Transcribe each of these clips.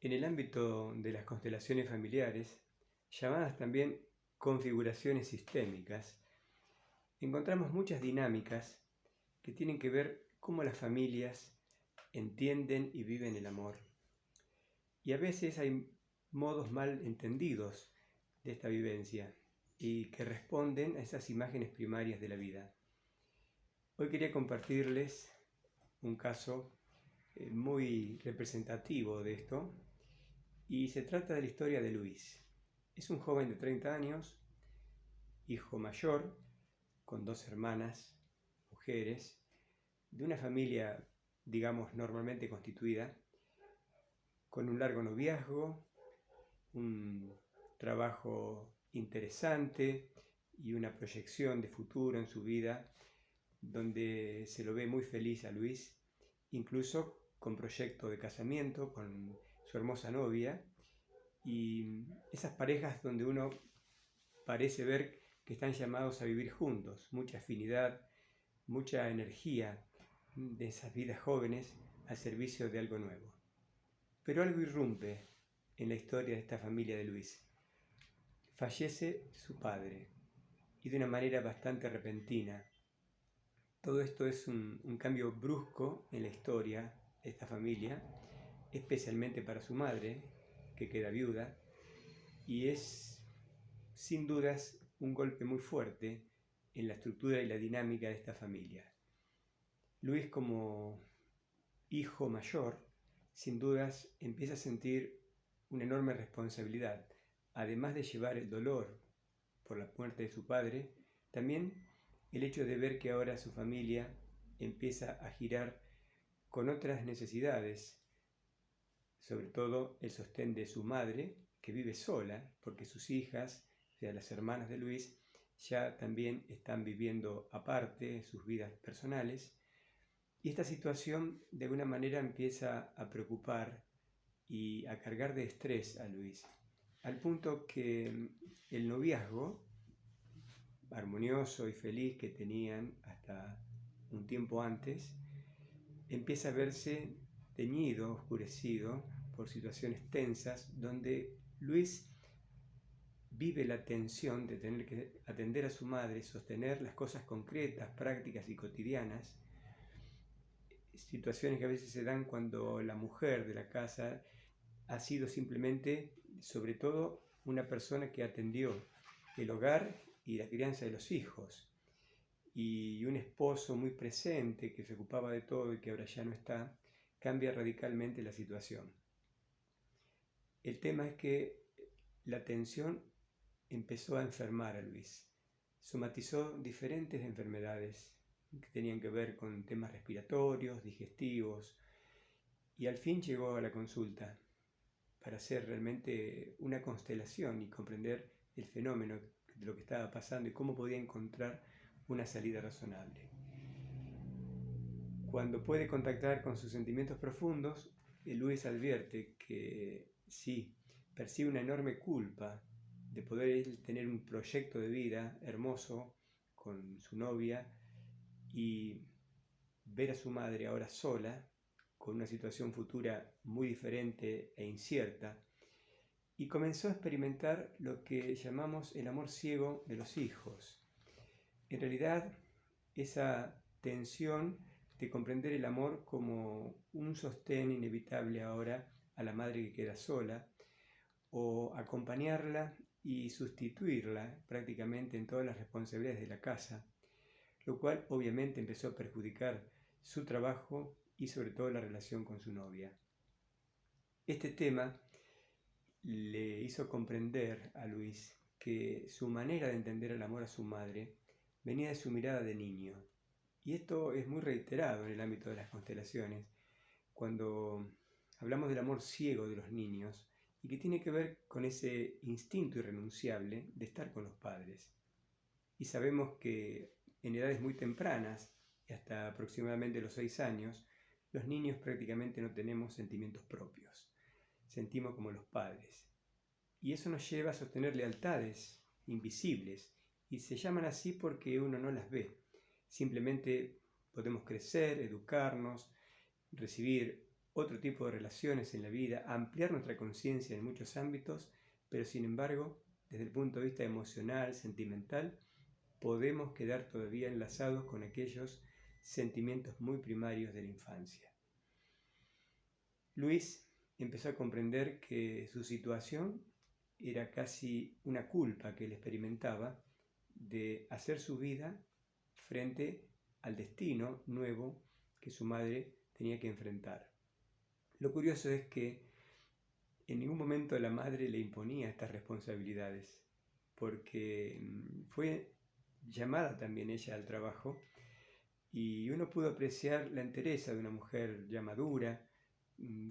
En el ámbito de las constelaciones familiares, llamadas también configuraciones sistémicas, encontramos muchas dinámicas que tienen que ver cómo las familias entienden y viven el amor. Y a veces hay modos mal entendidos de esta vivencia y que responden a esas imágenes primarias de la vida. Hoy quería compartirles un caso muy representativo de esto, y se trata de la historia de Luis. Es un joven de 30 años, hijo mayor, con 2 hermanas, mujeres, de una familia, digamos, normalmente constituida, con un largo noviazgo, un trabajo interesante y una proyección de futuro en su vida, donde se lo ve muy feliz a Luis, incluso con proyecto de casamiento con su hermosa novia, y esas parejas donde uno parece ver que están llamados a vivir juntos, mucha afinidad, mucha energía de esas vidas jóvenes al servicio de algo nuevo. Pero algo irrumpe en la historia de esta familia de Luis. Fallece su padre, y de una manera bastante repentina. Todo esto es un cambio brusco en la historia de esta familia, especialmente para su madre, que queda viuda, y es sin dudas un golpe muy fuerte en la estructura y la dinámica de esta familia. Luis, como hijo mayor, sin dudas empieza a sentir una enorme responsabilidad. Además de llevar el dolor por la muerte de su padre, también el hecho de ver que ahora su familia empieza a girar con otras necesidades, sobre todo el sostén de su madre, que vive sola, porque sus hijas, o sea, las hermanas de Luis, ya también están viviendo aparte sus vidas personales, y esta situación de alguna manera empieza a preocupar y a cargar de estrés a Luis, al punto que el noviazgo armonioso y feliz que tenían hasta un tiempo antes empieza a verse teñido, oscurecido por situaciones tensas, donde Luis vive la tensión de tener que atender a su madre, sostener las cosas concretas, prácticas y cotidianas, situaciones que a veces se dan cuando la mujer de la casa ha sido simplemente, sobre todo, una persona que atendió el hogar y la crianza de los hijos, y un esposo muy presente que se ocupaba de todo y que ahora ya no está, cambia radicalmente la situación. El tema es que la tensión empezó a enfermar a Luis. Somatizó diferentes enfermedades que tenían que ver con temas respiratorios, digestivos, y al fin llegó a la consulta para hacer realmente una constelación y comprender el fenómeno de lo que estaba pasando y cómo podía encontrar una salida razonable. Cuando puede contactar con sus sentimientos profundos, Luis advierte que sí, percibe una enorme culpa de poder tener un proyecto de vida hermoso con su novia y ver a su madre ahora sola, con una situación futura muy diferente e incierta, y comenzó a experimentar lo que llamamos el amor ciego de los hijos. En realidad, esa tensión de comprender el amor como un sostén inevitable ahora a la madre que queda sola, o acompañarla y sustituirla prácticamente en todas las responsabilidades de la casa, lo cual obviamente empezó a perjudicar su trabajo y sobre todo la relación con su novia. Este tema le hizo comprender a Luis que su manera de entender el amor a su madre venía de su mirada de niño. Y esto es muy reiterado en el ámbito de las constelaciones, cuando hablamos del amor ciego de los niños, y que tiene que ver con ese instinto irrenunciable de estar con los padres. Y sabemos que en edades muy tempranas, hasta aproximadamente los 6 años, los niños prácticamente no tenemos sentimientos propios. Sentimos como los padres. Y eso nos lleva a sostener lealtades invisibles, y se llaman así porque uno no las ve. Simplemente podemos crecer, educarnos, recibir otro tipo de relaciones en la vida, ampliar nuestra conciencia en muchos ámbitos, pero sin embargo, desde el punto de vista emocional, sentimental, podemos quedar todavía enlazados con aquellos sentimientos muy primarios de la infancia. Luis empezó a comprender que su situación era casi una culpa que él experimentaba de hacer su vida frente al destino nuevo que su madre tenía que enfrentar. Lo curioso es que en ningún momento la madre le imponía estas responsabilidades, porque fue llamada también ella al trabajo y uno pudo apreciar la entereza de una mujer ya madura,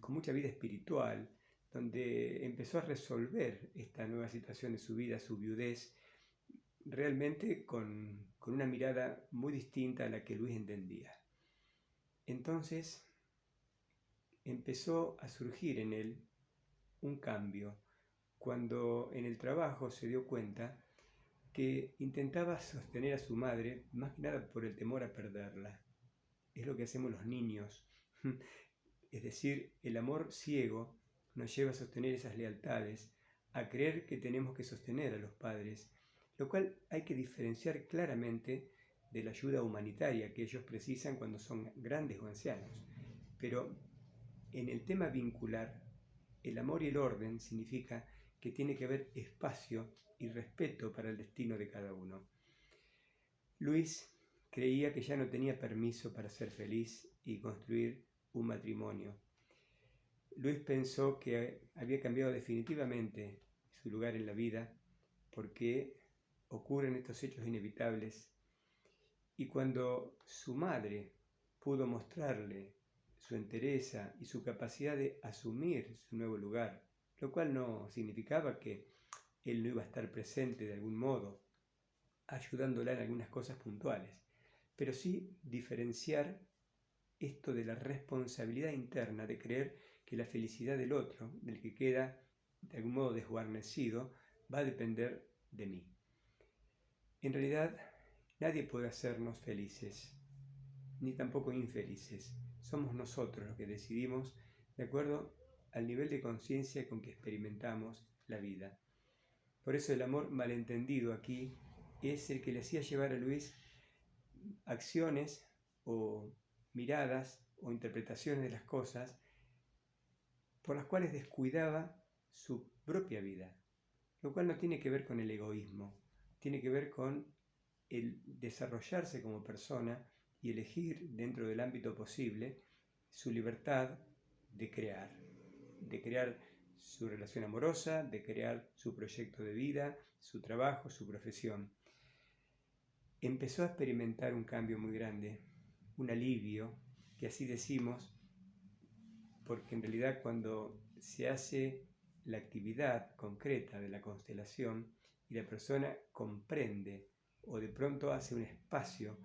con mucha vida espiritual, donde empezó a resolver esta nueva situación de su vida, su viudez, realmente con una mirada muy distinta a la que Luis entendía. Entonces empezó a surgir en él un cambio cuando en el trabajo se dio cuenta que intentaba sostener a su madre más que nada por el temor a perderla. Es lo que hacemos los niños. Es decir, el amor ciego nos lleva a sostener esas lealtades, a creer que tenemos que sostener a los padres, lo cual hay que diferenciar claramente de la ayuda humanitaria que ellos precisan cuando son grandes o ancianos. Pero en el tema vincular, el amor y el orden significa que tiene que haber espacio y respeto para el destino de cada uno. Luis creía que ya no tenía permiso para ser feliz y construir un matrimonio. Luis pensó que había cambiado definitivamente su lugar en la vida porque ocurren estos hechos inevitables, y cuando su madre pudo mostrarle su entereza y su capacidad de asumir su nuevo lugar, lo cual no significaba que él no iba a estar presente de algún modo, ayudándola en algunas cosas puntuales, pero sí diferenciar esto de la responsabilidad interna de creer que la felicidad del otro, del que queda de algún modo desguarnecido, va a depender de mí. En realidad, nadie puede hacernos felices, ni tampoco infelices. Somos nosotros los que decidimos de acuerdo al nivel de conciencia con que experimentamos la vida. Por eso el amor malentendido aquí es el que le hacía llevar a Luis acciones o miradas o interpretaciones de las cosas por las cuales descuidaba su propia vida, lo cual no tiene que ver con el egoísmo, tiene que ver con el desarrollarse como persona y elegir dentro del ámbito posible su libertad de crear su relación amorosa, de crear su proyecto de vida, su trabajo, su profesión. Empezó a experimentar un cambio muy grande, un alivio, que así decimos, porque en realidad cuando se hace la actividad concreta de la constelación y la persona comprende o de pronto hace un espacio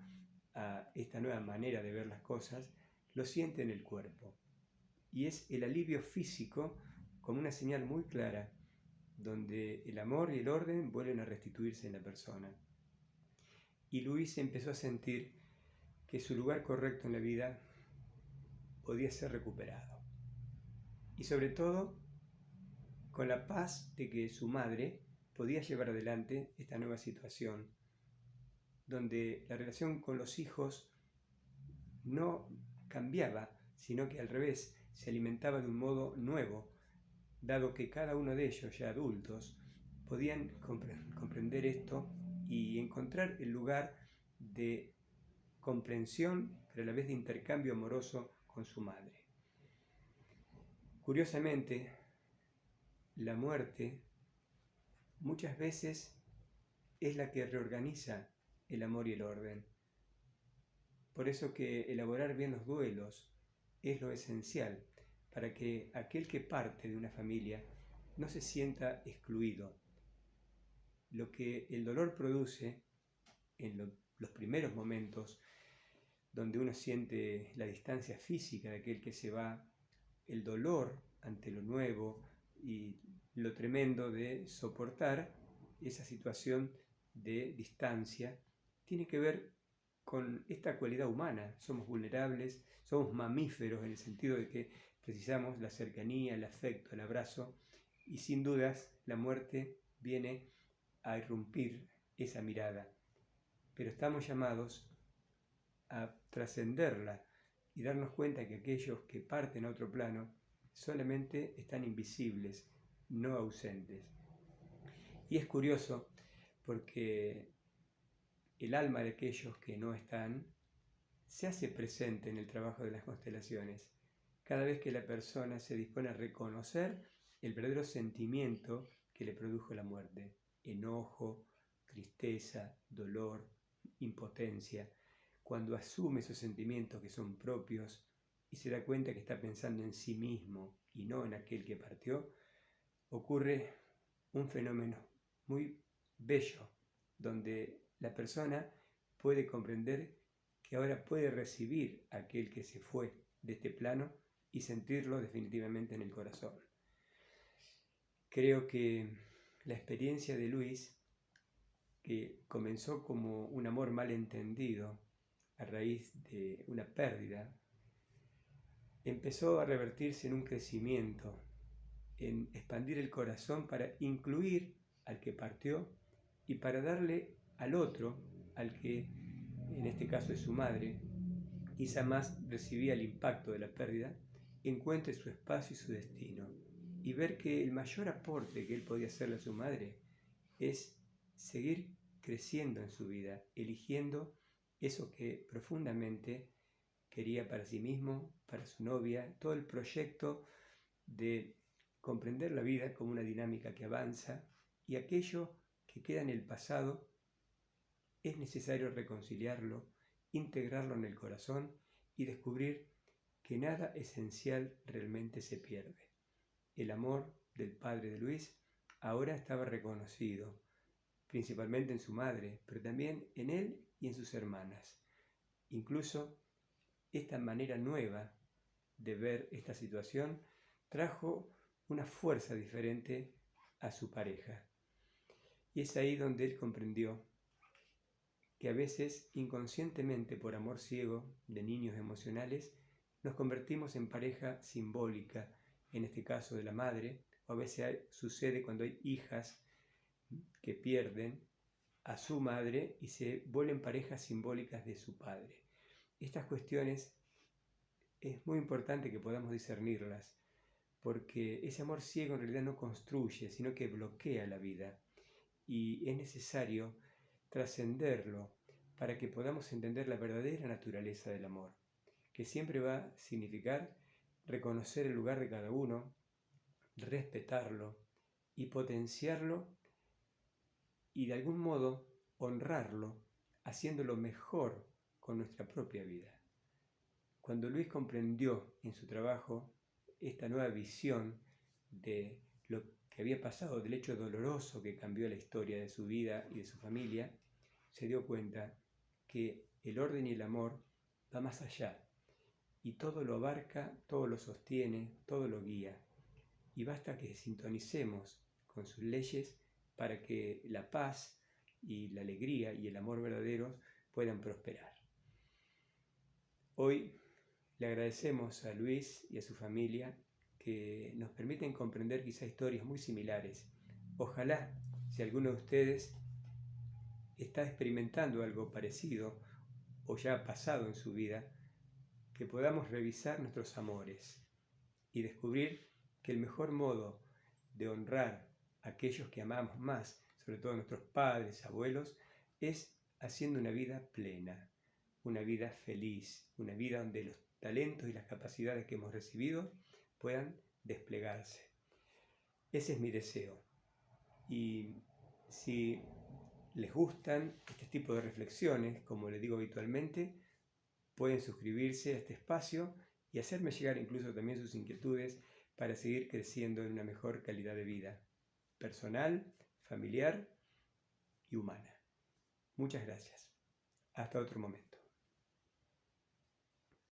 a esta nueva manera de ver las cosas, lo siente en el cuerpo. Y es el alivio físico como una señal muy clara, donde el amor y el orden vuelven a restituirse en la persona. Y Luis empezó a sentir que su lugar correcto en la vida podía ser recuperado. Y sobre todo, con la paz de que su madre podía llevar adelante esta nueva situación, donde la relación con los hijos no cambiaba, sino que al revés, se alimentaba de un modo nuevo, dado que cada uno de ellos, ya adultos, podían comprender esto y encontrar el lugar de comprensión, pero a la vez de intercambio amoroso con su madre. Curiosamente, la muerte muchas veces es la que reorganiza el amor y el orden. Por eso que elaborar bien los duelos es lo esencial para que aquel que parte de una familia no se sienta excluido. Lo que el dolor produce en los primeros momentos, donde uno siente la distancia física de aquel que se va, el dolor ante lo nuevo y lo tremendo de soportar esa situación de distancia, tiene que ver con esta cualidad humana. Somos vulnerables, somos mamíferos en el sentido de que Precisamos la cercanía, el afecto, el abrazo, y sin dudas la muerte viene a irrumpir esa mirada. Pero estamos llamados a trascenderla y darnos cuenta que aquellos que parten a otro plano solamente están invisibles, no ausentes. Y es curioso porque el alma de aquellos que no están se hace presente en el trabajo de las constelaciones. Cada vez que la persona se dispone a reconocer el verdadero sentimiento que le produjo la muerte, enojo, tristeza, dolor, impotencia, cuando asume esos sentimientos que son propios y se da cuenta que está pensando en sí mismo y no en aquel que partió, ocurre un fenómeno muy bello, donde la persona puede comprender que ahora puede recibir a aquel que se fue de este plano y sentirlo definitivamente en el corazón. Creo que la experiencia de Luis, que comenzó como un amor mal entendido a raíz de una pérdida, empezó a revertirse en un crecimiento, en expandir el corazón para incluir al que partió y para darle al otro, al que en este caso es su madre, quizá más recibía el impacto de la pérdida, encuentre su espacio y su destino, y ver que el mayor aporte que él podía hacerle a su madre es seguir creciendo en su vida, eligiendo eso que profundamente quería para sí mismo, para su novia, todo el proyecto de comprender la vida como una dinámica que avanza, y aquello que queda en el pasado es necesario reconciliarlo, integrarlo en el corazón y descubrir que nada esencial realmente se pierde. El amor del padre de Luis ahora estaba reconocido, principalmente en su madre, pero también en él y en sus hermanas. Incluso esta manera nueva de ver esta situación trajo una fuerza diferente a su pareja. Y es ahí donde él comprendió que a veces inconscientemente, por amor ciego de niños emocionales, nos convertimos en pareja simbólica, en este caso de la madre, o a veces sucede cuando hay hijas que pierden a su madre y se vuelven parejas simbólicas de su padre. Estas cuestiones es muy importante que podamos discernirlas, porque ese amor ciego en realidad no construye, sino que bloquea la vida, y es necesario trascenderlo para que podamos entender la verdadera naturaleza del amor, que siempre va a significar reconocer el lugar de cada uno, respetarlo y potenciarlo, y de algún modo honrarlo, haciéndolo mejor con nuestra propia vida. Cuando Luis comprendió en su trabajo esta nueva visión de lo que había pasado, del hecho doloroso que cambió la historia de su vida y de su familia, se dio cuenta que el orden y el amor va más allá, y todo lo abarca, todo lo sostiene, todo lo guía, y basta que sintonicemos con sus leyes para que la paz y la alegría y el amor verdadero puedan prosperar. Hoy le agradecemos a Luis y a su familia que nos permiten comprender quizá historias muy similares. Ojalá, si alguno de ustedes está experimentando algo parecido o ya ha pasado en su vida, que podamos revisar nuestros amores y descubrir que el mejor modo de honrar a aquellos que amamos más, sobre todo a nuestros padres, abuelos, es haciendo una vida plena, una vida feliz, una vida donde los talentos y las capacidades que hemos recibido puedan desplegarse. Ese es mi deseo. Y si les gustan este tipo de reflexiones, como les digo habitualmente, pueden suscribirse a este espacio y hacerme llegar incluso también sus inquietudes para seguir creciendo en una mejor calidad de vida, personal, familiar y humana. Muchas gracias. Hasta otro momento.